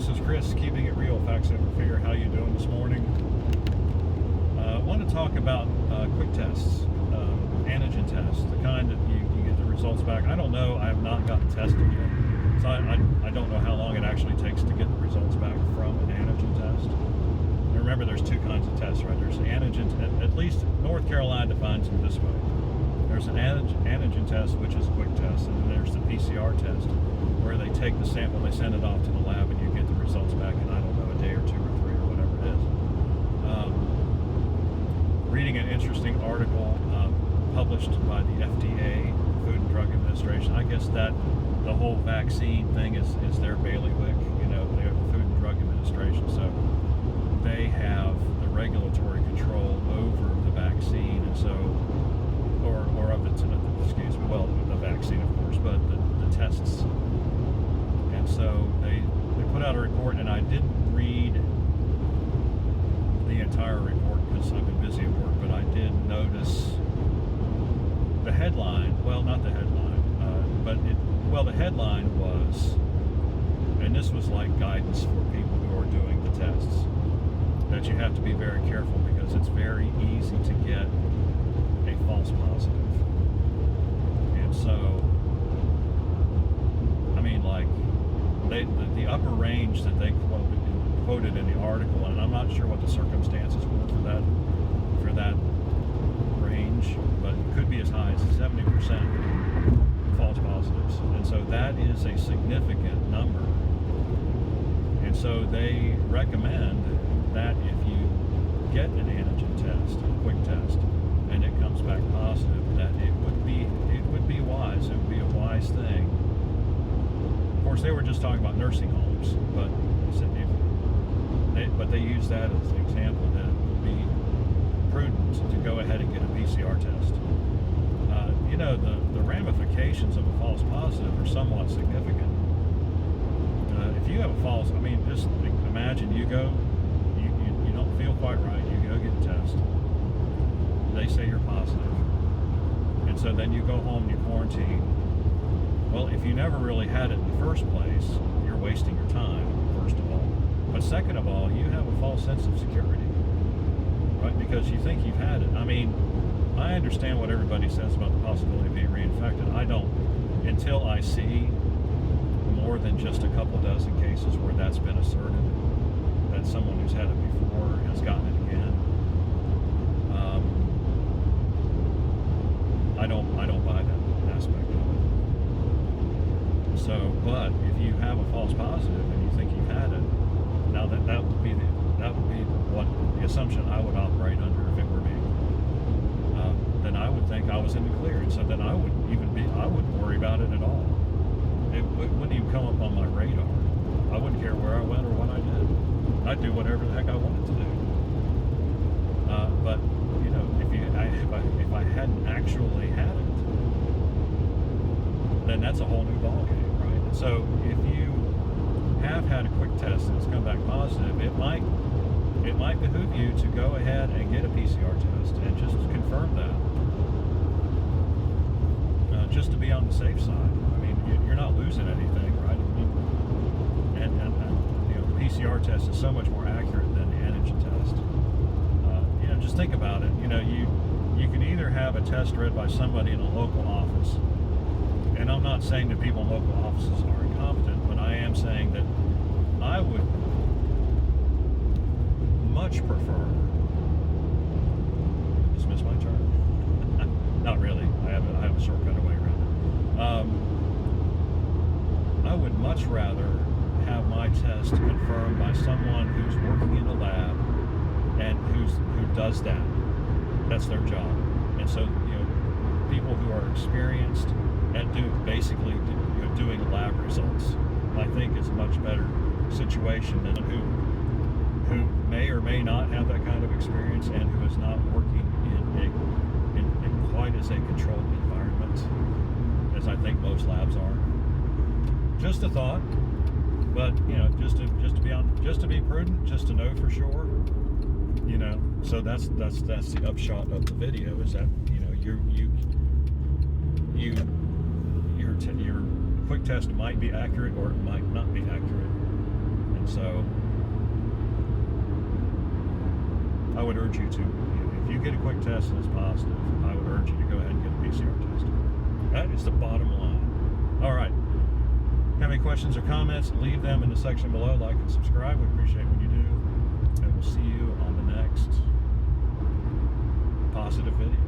this is Chris, keeping it real, facts over fear. How you doing this morning? I want to talk about quick tests, antigen tests, the kind that you get the results back. I don't know, I have not gotten tested yet, so I don't know how long it actually takes to get the results back from an antigen test. And remember, there's two kinds of tests, right? There's the antigen, at least North Carolina defines them this way. There's an antigen test, which is a quick test, and then there's the PCR test, where they take the sample, they send it off to the lab, and you get the results back in, I don't know, a day or two or three or whatever it is. Reading an interesting article published by the FDA, Food and Drug Administration. I guess that the whole vaccine thing is their bailiwick, you know, they have the Food and Drug Administration, so they have the regulatory control over the vaccine, and so or of its, excuse me, well, the vaccine, of course, but the tests. And so they put out a report, and I didn't read the entire report because I've been busy at work, but I did notice the headline, well, not the headline, the headline was, and this was like guidance for people who are doing the tests, that you have to be very careful because it's very easy to get a false positive. And so, I mean, like, the upper range that they quoted in the article, and I'm not sure what the circumstances were for that range, but it could be as high as 70% false positives. And so that is a significant number. And so they recommend that if you get an antigen test, a quick test, and it comes back positive, that it would be wise. It would be a wise thing. Of course, they were just talking about nursing homes, but they use that as an example that it would be prudent to go ahead and get a PCR test. You know, the ramifications of a false positive are somewhat significant. If you have a false, I mean, just imagine you go, you don't feel quite right, you go get a test. They say you're positive. And so then you go home and you quarantine. Well, if you never really had it in the first place, you're wasting your time, first of all. But second of all, you have a false sense of security, right? Because you think you've had it. I mean, I understand what everybody says about the possibility of being reinfected. I don't, until I see more than just a couple dozen cases where that's been asserted, that someone who's had it before has gotten it again. I don't buy that aspect of it. So, but if you have a false positive and you think you've had it, now that would be what the assumption I would operate under if it were me. Then I would think I was in the clear, and so then I wouldn't worry about it at all. It wouldn't even come up on my radar. I wouldn't care where I went or what I did. I'd do whatever the heck I wanted to do. But you know, if I hadn't actually had it, then that's a whole new ballgame, right? And so if you have had a quick test and it's come back positive, it might behoove you to go ahead and get a PCR test and just confirm that, just to be on the safe side. I mean, you're not losing anything, right? And you know, the PCR test is so much more accurate than the antigen test. You know, just think about it. You know, you can either have a test read by somebody in a local office, and I'm not saying that people in local offices are incompetent, but I am saying that I would much prefer, just missed my turn. Not really. I have a shortcut away around it. I would much rather have my test confirmed by someone who's working in the lab and who does that. That's their job. And so, you know, people who are experienced at doing lab results, I think is a much better situation than who may or may not have that kind of experience and who is not working in quite as a controlled environment as I think most labs are. Just a thought, but you know, just to be prudent, just to know for sure, you know. So that's the upshot of the video, is that, you know, your quick test might be accurate or it might not be accurate, and so would urge you to, if you get a quick test and it's positive, I would urge you to go ahead and get a PCR test. That is the bottom line. All right. Have any questions or comments? Leave them in the section below. Like and subscribe. We appreciate when you do. And we'll see you on the next positive video.